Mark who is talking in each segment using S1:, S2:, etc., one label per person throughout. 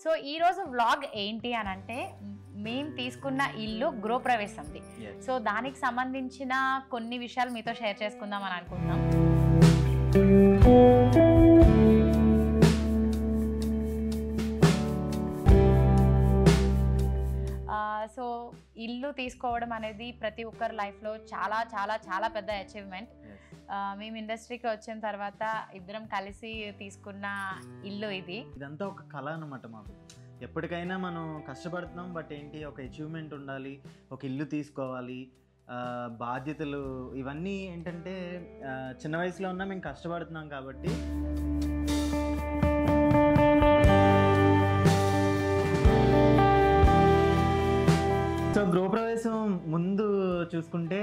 S1: So ఈ రోజు vlog ఏంటి అని అంటే మేము తీసుకున్న ఇల్లు గృహప్రవేశంది. సో దానికి సంబంధించిన కొన్ని విషయాలు మీతో షేర్ చేసుకుందాం అని అనుకుంటున్నాం. సో ఇల్లు తీసుకోవడం అనేది ప్రతి ఒక్కరి లైఫ్లో చాలా చాలా చాలా పెద్ద అచీవ్మెంట్. మేము ఇండస్ట్రీకి వచ్చిన తర్వాత ఇద్దరం కలిసి తీసుకున్న ఇల్లు
S2: ఇదంతా ఒక కళ అన్నమాట మాకు. ఎప్పటికైనా మనం కష్టపడుతున్నాం, బట్ ఏంటి ఒక అచీవ్మెంట్ ఉండాలి, ఒక ఇల్లు తీసుకోవాలి, బాధ్యతలు ఇవన్నీ ఏంటంటే చిన్న వయసులో ఉన్నా మేము కష్టపడుతున్నాం కాబట్టి. సో గృహప్రవేశం ముందు చూసుకుంటే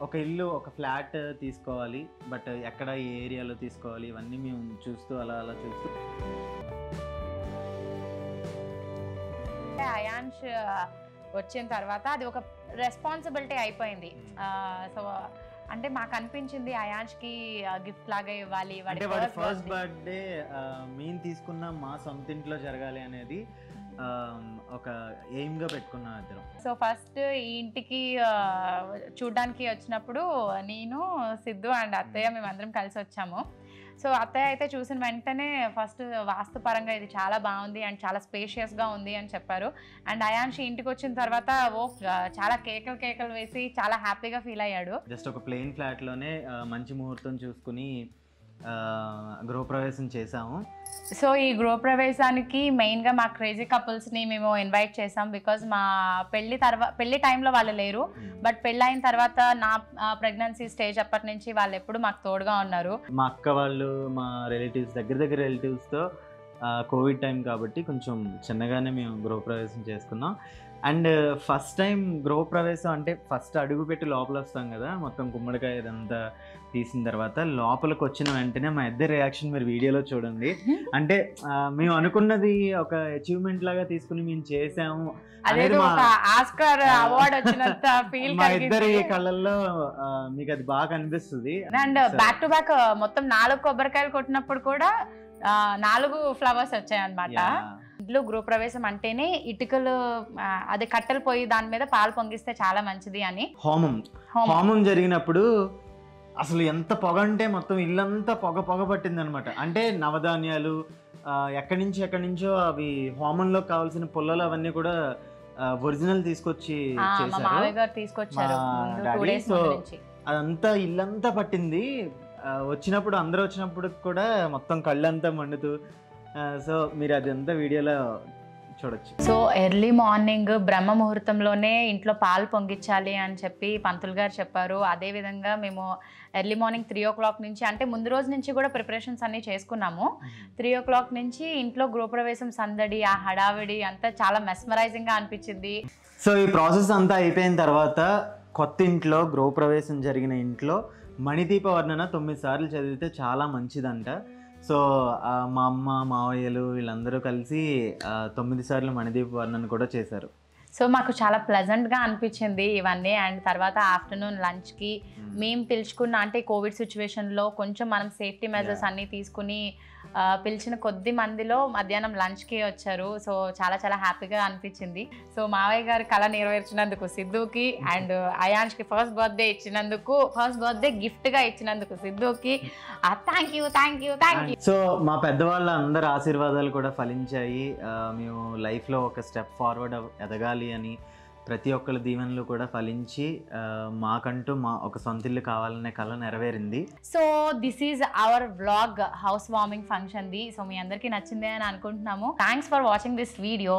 S2: ఒక ఇల్లు, ఒక ఫ్లాట్ తీసుకోవాలి, బట్ ఎక్కడ ఏ ఏరియాలో తీసుకోవాలి ఇవన్నీ మేము చూస్తూ అలా చూస్తూ.
S1: అయాన్ష్ వచ్చిన తర్వాత అది ఒక రెస్పాన్సిబిలిటీ అయిపోయింది. సో అంటే మాకు అనిపించింది అయాన్ష్కి గిఫ్ట్ లాగా ఇవ్వాలి.
S2: అంటే వాడి ఫస్ట్ బర్త్డే మేము తీసుకున్న మా సొంత ఇంట్లో జరగాలి అనేది ఒక ఎయిమ్ గా పెట్టుకున్నాం ఇద్దరం.
S1: సో ఫస్ట్ ఈ ఇంటికి చూడడానికి వచ్చినప్పుడు నేను, సిద్ధు అండ్ అత్తయ్య మేమందరం కలిసి వచ్చాము. సో అత్తయ్య అయితే చూసిన వెంటనే ఫస్ట్ వాస్తు పరంగా ఇది చాలా బాగుంది అండ్ చాలా స్పేషియస్గా ఉంది అని చెప్పారు. అండ్ అయాన్షి ఇంటికి వచ్చిన తర్వాత చాలా కేకలు వేసి చాలా హ్యాపీగా ఫీల్ అయ్యాడు.
S2: జస్ట్ ఒక ప్లెయిన్ ఫ్లాట్లోనే మంచి ముహూర్తం చూసుకుని గృహప్రవేశం చేసాము.
S1: సో ఈ గృహప్రవేశానికి మెయిన్గా మా క్రేజీ కపుల్స్ని మేము ఇన్వైట్ చేసాం. బికాజ్ మా పెళ్లి టైంలో వాళ్ళు లేరు, బట్ పెళ్ళైన తర్వాత నా ప్రెగ్నెన్సీ స్టేజ్ అప్పటి నుంచి వాళ్ళు ఎప్పుడు మాకు తోడుగా ఉన్నారు.
S2: మా అక్క వాళ్ళు, మా రిలేటివ్స్, దగ్గర రిలేటివ్స్తో కోవిడ్ టైం కాబట్టి కొంచెం చిన్నగానే మేము గృహప్రవేశం చేసుకున్నాం. అండ్ ఫస్ట్ టైం గృహప్రవేశం అంటే ఫస్ట్ అడుగు పెట్టి లోపల వస్తాం కదా, మొత్తం గుమ్మడికాయ ఇదంతా తీసిన తర్వాత లోపలికి వచ్చిన వెంటనే మా ఇద్దరు రియాక్షన్ మీరు వీడియోలో చూడండి. అంటే మేము అనుకున్నది ఒక అచీవ్మెంట్ లాగా తీసుకుని మేము చేసాము అనేది మా ఇద్దరి కళ్ళల్లో మీకు అది బాగా అనిపిస్తుంది.
S1: అండ్ బ్యాక్ టు బ్యాక్ మొత్తం 4 కొబ్బరికాయలు కొట్టినప్పుడు కూడా 4 ఫ్లవర్స్ వచ్చాయి అన్నమాట. ఇంట్లో గృహప్రవేశం అంటేనే ఇటుకలు, అదే కట్టెలు పోయి దాని మీద పాలు పొంగిస్తే చాలా మంచిది అని.
S2: హోమం జరిగినప్పుడు అసలు ఎంత పొగ అంటే మొత్తం ఇల్లంతా పొగ పట్టింది అనమాట. అంటే నవధాన్యాలు ఎక్కడి నుంచో అవి హోమంలో కావాల్సిన పుల్లలు అవన్నీ కూడా ఒరిజినల్ తీసుకొచ్చి
S1: తీసుకొచ్చారు.
S2: సో అదంతా ఇల్లంతా పట్టింది. అందరూ వచ్చినప్పుడు కూడా మొత్తం కళ్ళంతా మండుతూ. సో మీరు అదంతా వీడియోలో చూడొచ్చు.
S1: సో ఎర్లీ మార్నింగ్ బ్రహ్మ ముహూర్తంలోనే ఇంట్లో పాలు పొంగించాలి అని చెప్పి పంతులు గారు చెప్పారు. అదేవిధంగా మేము ఎర్లీ మార్నింగ్ 3 o'clock నుంచి, అంటే ముందు రోజు నుంచి కూడా ప్రిపరేషన్స్ అన్నీ చేసుకున్నాము. 3 o'clock నుంచి ఇంట్లో గృహప్రవేశం సందడి, ఆ హడావిడి అంతా చాలా మెస్మరైజింగ్గా అనిపించింది.
S2: సో ఈ ప్రాసెస్ అంతా అయిపోయిన తర్వాత కొత్త ఇంట్లో, గృహప్రవేశం జరిగిన ఇంట్లో మణిదీప వర్ణన 9 సార్లు చదివితే చాలా మంచిదంట. సో మా అమ్మ, మావయ్యలు వీళ్ళందరూ కలిసి 9 సార్లు మణిదీప వర్ణన కూడా చేశారు.
S1: సో మాకు చాలా ప్లెజెంట్గా అనిపించింది ఇవన్నీ. అండ్ తర్వాత ఆఫ్టర్నూన్ లంచ్కి మేము పిలుచుకున్న, అంటే కోవిడ్ సిచ్యువేషన్లో కొంచెం మనం సేఫ్టీ మెజర్స్ అన్నీ తీసుకుని పిలిచిన కొద్ది మందిలో మధ్యాహ్నం లంచ్కి వచ్చారు. సో చాలా చాలా హ్యాపీగా అనిపించింది. సో మావయ్య గారి కళ నెరవేర్చినందుకు సిద్ధుకి, అండ్ అయాన్ష్కి ఫస్ట్ బర్త్డే గిఫ్ట్గా ఇచ్చినందుకు సిద్ధుకి థ్యాంక్ యూ.
S2: సో మా పెద్దవాళ్ళ అందరి ఆశీర్వాదాలు కూడా ఫలించాయి. మేము లైఫ్లో ఒక స్టెప్ ఫార్వర్డ్ ఎదగాలి అని ప్రతి ఒక్కరి దీవెనలు కూడా ఫలించి మాకంటూ ఒక సొంత ఇల్లు కావాలనే కళ నెరవేరింది.
S1: So this is our vlog house warming ఫంక్షన్ది. సో మీ అందరికీ నచ్చిందే అని అనుకుంటున్నాము. Thanks for watching this video.